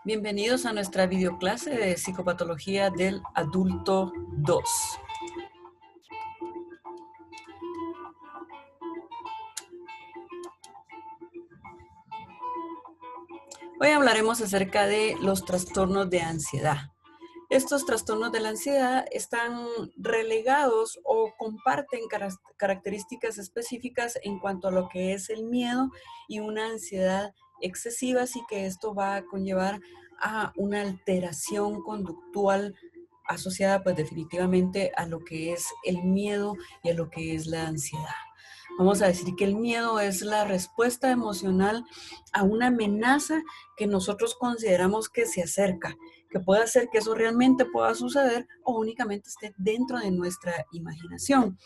Bienvenidos a nuestra videoclase de psicopatología del adulto 2. Hoy hablaremos acerca de los trastornos de ansiedad. Estos trastornos de la ansiedad están relegados o comparten características específicas en cuanto a lo que es el miedo y una ansiedad excesiva, así que esto va a conllevar a una alteración conductual asociada pues definitivamente a lo que es el miedo y a lo que es la ansiedad. Vamos a decir que el miedo es la respuesta emocional a una amenaza que nosotros consideramos que se acerca, que puede hacer que eso realmente pueda suceder o únicamente esté dentro de nuestra imaginación.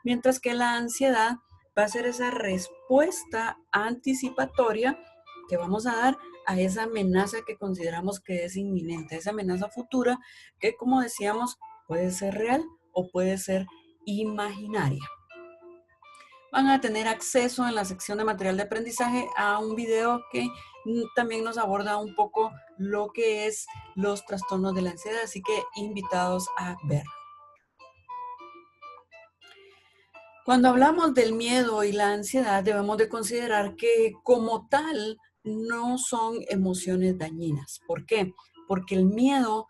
Mientras que la ansiedad va a ser esa respuesta anticipatoria que vamos a dar a esa amenaza que consideramos que es inminente, esa amenaza futura que, como decíamos, puede ser real o puede ser imaginaria. Van a tener acceso en la sección de material de aprendizaje a un video que también nos aborda un poco lo que es los trastornos de la ansiedad, así que invitados a verlo. Cuando hablamos del miedo y la ansiedad, debemos de considerar que como tal no son emociones dañinas. ¿Por qué? Porque el miedo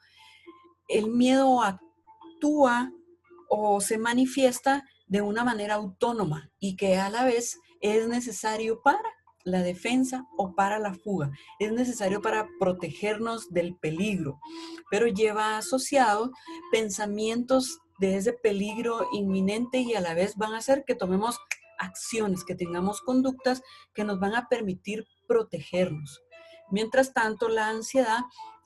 actúa o se manifiesta de una manera autónoma y que a la vez es necesario para la defensa o para la fuga. Es necesario para protegernos del peligro, pero lleva asociado pensamientos de ese peligro inminente y a la vez van a hacer que tomemos acciones, que tengamos conductas que nos van a permitir protegernos. Mientras tanto, la ansiedad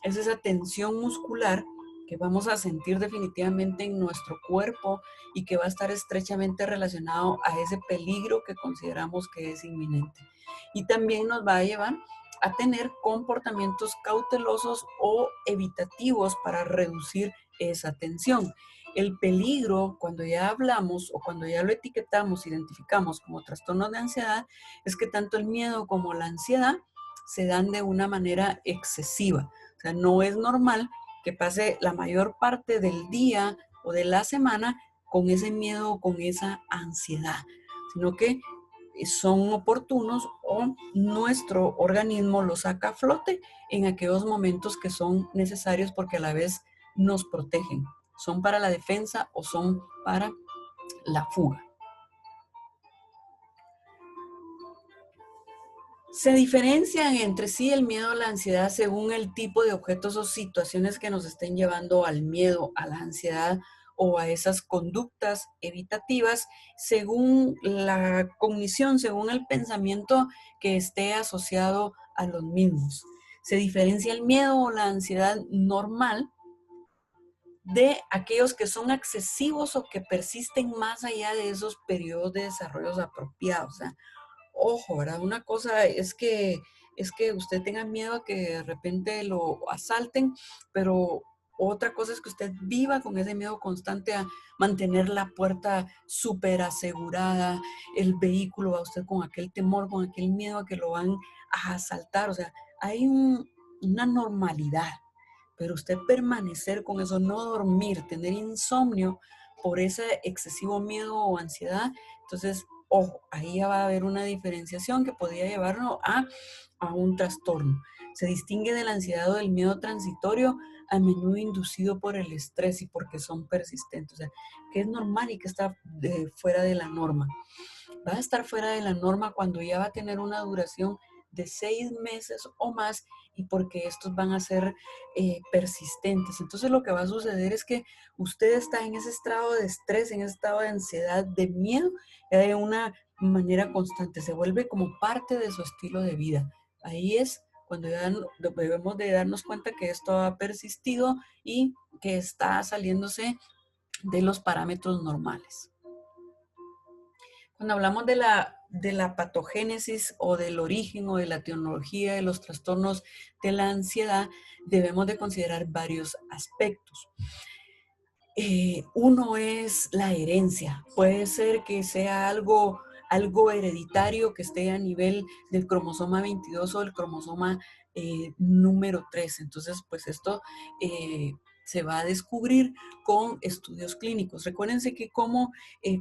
es esa tensión muscular que vamos a sentir definitivamente en nuestro cuerpo y que va a estar estrechamente relacionado a ese peligro que consideramos que es inminente. Y también nos va a llevar a tener comportamientos cautelosos o evitativos para reducir esa tensión. El peligro, cuando ya hablamos o cuando ya lo etiquetamos, identificamos como trastorno de ansiedad, es que tanto el miedo como la ansiedad se dan de una manera excesiva. O sea, no es normal que pase la mayor parte del día o de la semana con ese miedo o con esa ansiedad, sino que son oportunos o nuestro organismo los saca a flote en aquellos momentos que son necesarios porque a la vez nos protegen. Son para la defensa o son para la fuga. Se diferencian entre sí el miedo o la ansiedad según el tipo de objetos o situaciones que nos estén llevando al miedo, a la ansiedad o a esas conductas evitativas, según la cognición, según el pensamiento que esté asociado a los mismos. Se diferencia el miedo o la ansiedad normal de aquellos que son excesivos o que persisten más allá de esos periodos de desarrollo apropiados. O sea, ojo, ¿verdad? Una cosa es que usted tenga miedo a que de repente lo asalten, pero otra cosa es que usted viva con ese miedo constante a mantener la puerta súper asegurada, el vehículo, a usted con aquel temor, con aquel miedo a que lo van a asaltar. O sea, hay una normalidad, pero usted permanecer con eso, no dormir, tener insomnio por ese excesivo miedo o ansiedad, entonces ojo, ahí ya va a haber una diferenciación que podría llevarnos a un trastorno. Se distingue de la ansiedad o del miedo transitorio, a menudo inducido por el estrés y porque son persistentes. O sea, que es normal y que está fuera de la norma. Va a estar fuera de la norma cuando ya va a tener una duración de 6 meses o más y porque estos van a ser persistentes. Entonces lo que va a suceder es que usted está en ese estado de estrés, en ese estado de ansiedad, de miedo, de una manera constante. Se vuelve como parte de su estilo de vida. Ahí es cuando ya debemos de darnos cuenta que esto ha persistido y que está saliéndose de los parámetros normales. Cuando hablamos de la patogénesis o del origen o de la etiología de los trastornos de la ansiedad, debemos de considerar varios aspectos. Uno es la herencia. Puede ser que sea algo algo hereditario que esté a nivel del cromosoma 22 o del cromosoma número 3. Entonces, pues esto se va a descubrir con estudios clínicos. Recuérdense que como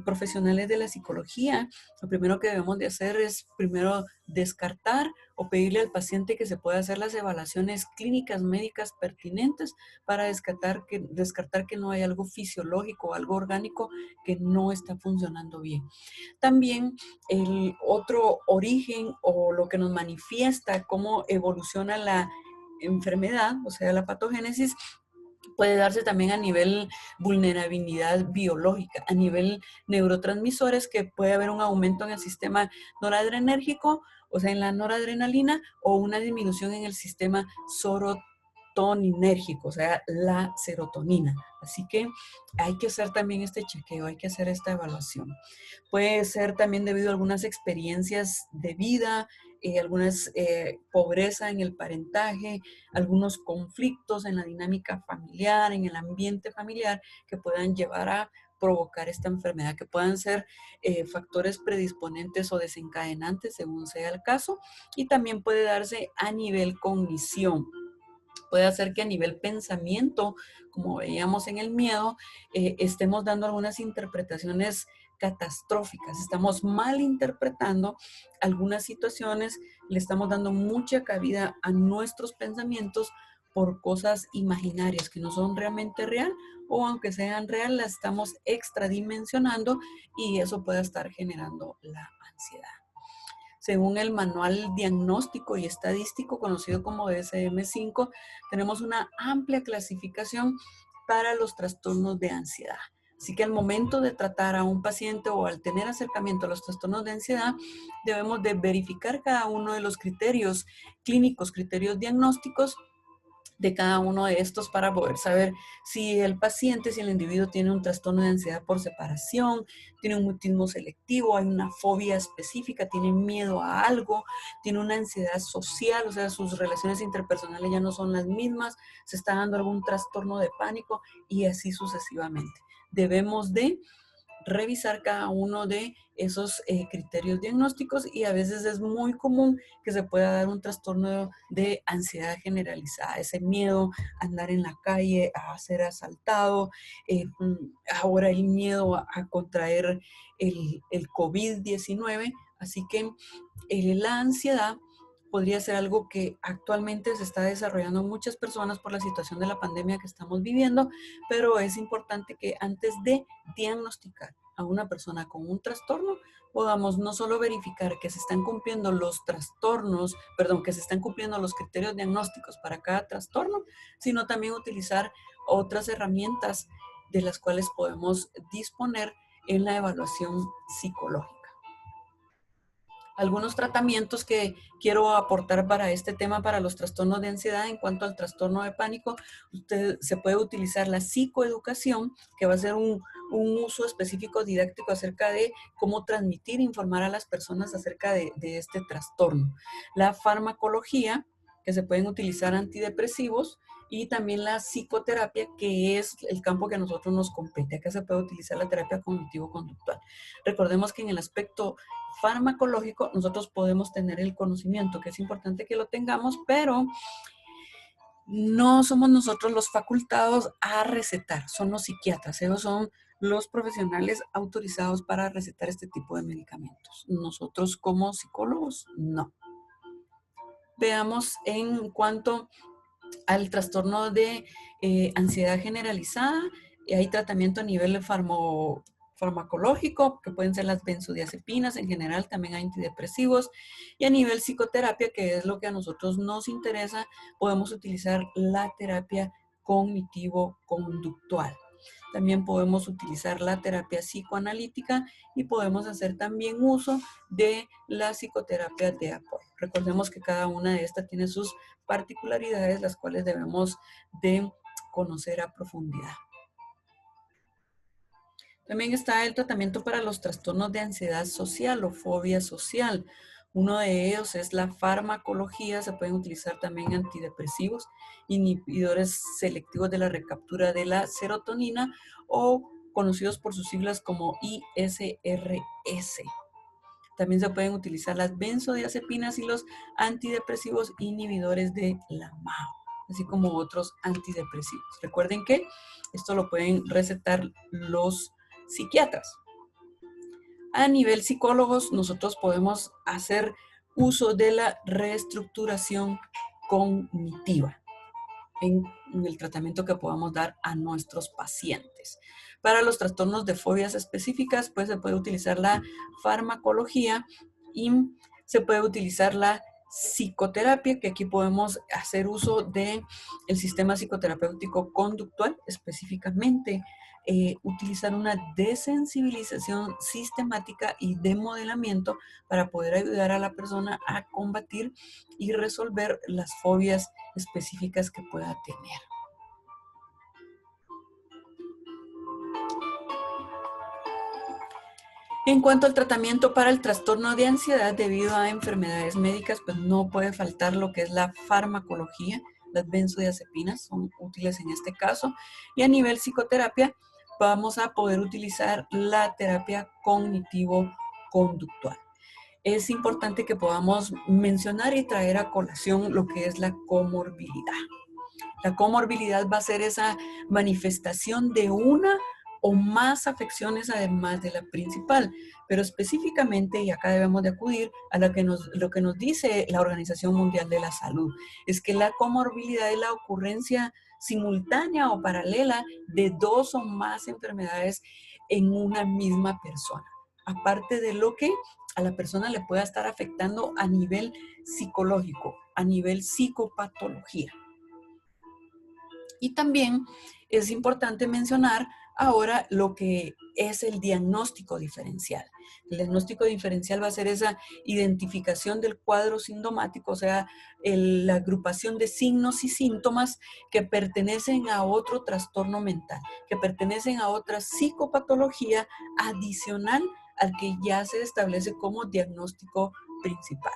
profesionales de la psicología, lo primero que debemos de hacer es primero descartar o pedirle al paciente que se pueda hacer las evaluaciones clínicas médicas pertinentes para descartar que no hay algo fisiológico o algo orgánico que no está funcionando bien. También el otro origen o lo que nos manifiesta cómo evoluciona la enfermedad, o sea, la patogénesis, puede darse también a nivel vulnerabilidad biológica, a nivel neurotransmisores, que puede haber un aumento en el sistema noradrenérgico, o sea, en la noradrenalina, o una disminución en el sistema serotoninérgico, o sea, la serotonina. Así que hay que hacer también este chequeo, hay que hacer esta evaluación. Puede ser también debido a algunas experiencias de vida, algunas pobreza en el parentaje, algunos conflictos en la dinámica familiar, en el ambiente familiar, que puedan llevar a provocar esta enfermedad, que puedan ser factores predisponentes o desencadenantes según sea el caso, y también puede darse a nivel cognición. Puede hacer que a nivel pensamiento, como veíamos en el miedo, estemos dando algunas interpretaciones catastróficas. Estamos mal interpretando algunas situaciones, le estamos dando mucha cabida a nuestros pensamientos por cosas imaginarias que no son realmente real, o aunque sean real, las estamos extradimensionando y eso puede estar generando la ansiedad. Según el Manual Diagnóstico y Estadístico, conocido como DSM-5, tenemos una amplia clasificación para los trastornos de ansiedad. Así que al momento de tratar a un paciente o al tener acercamiento a los trastornos de ansiedad, debemos de verificar cada uno de los criterios clínicos, criterios diagnósticos de cada uno de estos para poder saber si el paciente, si el individuo tiene un trastorno de ansiedad por separación, tiene un mutismo selectivo, hay una fobia específica, tiene miedo a algo, tiene una ansiedad social, o sea, sus relaciones interpersonales ya no son las mismas, se está dando algún trastorno de pánico y así sucesivamente. Debemos de revisar cada uno de esos criterios diagnósticos y a veces es muy común que se pueda dar un trastorno de ansiedad generalizada, ese miedo a andar en la calle, a ser asaltado, ahora el miedo a contraer el COVID-19, así que la ansiedad podría ser algo que actualmente se está desarrollando en muchas personas por la situación de la pandemia que estamos viviendo, pero es importante que antes de diagnosticar a una persona con un trastorno, podamos no solo verificar que se están cumpliendo los trastornos, perdón, que se están cumpliendo los criterios diagnósticos para cada trastorno, sino también utilizar otras herramientas de las cuales podemos disponer en la evaluación psicológica. Algunos tratamientos que quiero aportar para este tema, para los trastornos de ansiedad. En cuanto al trastorno de pánico, usted se puede utilizar la psicoeducación, que va a ser un uso específico didáctico acerca de cómo transmitir e informar a las personas acerca de este trastorno. La farmacología, que se pueden utilizar antidepresivos, y también la psicoterapia, que es el campo que a nosotros nos compete. Acá se puede utilizar la terapia cognitivo-conductual. Recordemos que en el aspecto farmacológico nosotros podemos tener el conocimiento, que es importante que lo tengamos, pero no somos nosotros los facultados a recetar, son los psiquiatras, ellos son los profesionales autorizados para recetar este tipo de medicamentos. Nosotros como psicólogos, no. Veamos en cuanto al trastorno de ansiedad generalizada. Hay tratamiento a nivel farmacológico, que pueden ser las benzodiazepinas, en general también hay antidepresivos, y a nivel psicoterapia, que es lo que a nosotros nos interesa, podemos utilizar la terapia cognitivo-conductual. También podemos utilizar la terapia psicoanalítica y podemos hacer también uso de la psicoterapia de apoyo. Recordemos que cada una de estas tiene sus particularidades, las cuales debemos de conocer a profundidad. También está el tratamiento para los trastornos de ansiedad social o fobia social. Uno de ellos es la farmacología, se pueden utilizar también antidepresivos, inhibidores selectivos de la recaptura de la serotonina o conocidos por sus siglas como ISRS. También se pueden utilizar las benzodiazepinas y los antidepresivos inhibidores de la MAO, así como otros antidepresivos. Recuerden que esto lo pueden recetar los psiquiatras. A nivel psicólogos, nosotros podemos hacer uso de la reestructuración cognitiva en el tratamiento que podamos dar a nuestros pacientes. Para los trastornos de fobias específicas, pues se puede utilizar la farmacología y se puede utilizar la psicoterapia, que aquí podemos hacer uso del sistema psicoterapéutico conductual, específicamente utilizar una desensibilización sistemática y de modelamiento para poder ayudar a la persona a combatir y resolver las fobias específicas que pueda tener. En cuanto al tratamiento para el trastorno de ansiedad debido a enfermedades médicas, pues no puede faltar lo que es la farmacología. Las benzodiazepinas son útiles en este caso. Y a nivel psicoterapia, vamos a poder utilizar la terapia cognitivo-conductual. Es importante que podamos mencionar y traer a colación lo que es la comorbilidad. La comorbilidad va a ser esa manifestación de una o más afecciones además de la principal, pero específicamente, y acá debemos de acudir a lo que nos dice la Organización Mundial de la Salud, es que la comorbilidad es la ocurrencia simultánea o paralela de dos o más enfermedades en una misma persona, aparte de lo que a la persona le pueda estar afectando a nivel psicológico, a nivel psicopatología. Y también es importante mencionar ahora lo que es el diagnóstico diferencial. El diagnóstico diferencial va a ser esa identificación del cuadro sintomático, o sea, la agrupación de signos y síntomas que pertenecen a otro trastorno mental, que pertenecen a otra psicopatología adicional al que ya se establece como diagnóstico principal.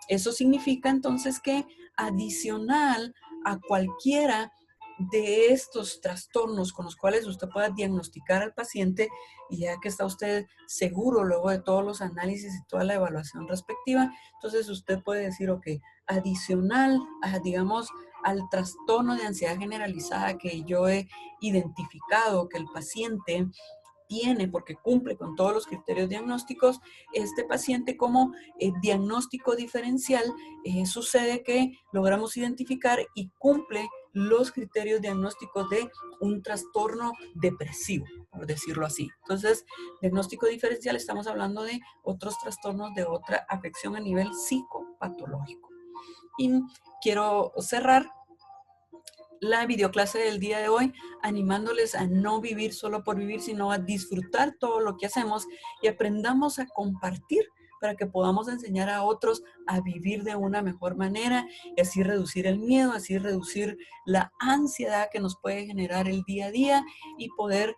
Eso significa entonces que adicional a cualquiera de estos trastornos con los cuales usted pueda diagnosticar al paciente, y ya que está usted seguro luego de todos los análisis y toda la evaluación respectiva, entonces usted puede decir, ok, adicional a, digamos, al trastorno de ansiedad generalizada que yo he identificado que el paciente tiene, porque cumple con todos los criterios diagnósticos, este paciente como diagnóstico diferencial, sucede que logramos identificar y cumple los criterios diagnósticos de un trastorno depresivo, por decirlo así. Entonces, diagnóstico diferencial, estamos hablando de otros trastornos de otra afección a nivel psicopatológico. Y quiero cerrar la videoclase del día de hoy, animándoles a no vivir solo por vivir, sino a disfrutar todo lo que hacemos y aprendamos a compartir para que podamos enseñar a otros a vivir de una mejor manera y así reducir el miedo, así reducir la ansiedad que nos puede generar el día a día y poder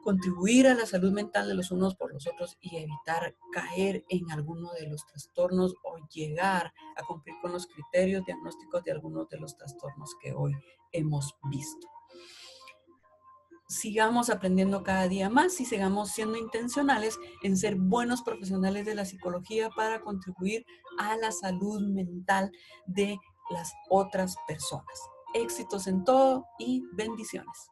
contribuir a la salud mental de los unos por los otros y evitar caer en alguno de los trastornos o llegar a cumplir con los criterios diagnósticos de algunos de los trastornos que hoy hemos visto. Sigamos aprendiendo cada día más y sigamos siendo intencionales en ser buenos profesionales de la psicología para contribuir a la salud mental de las otras personas. Éxitos en todo y bendiciones.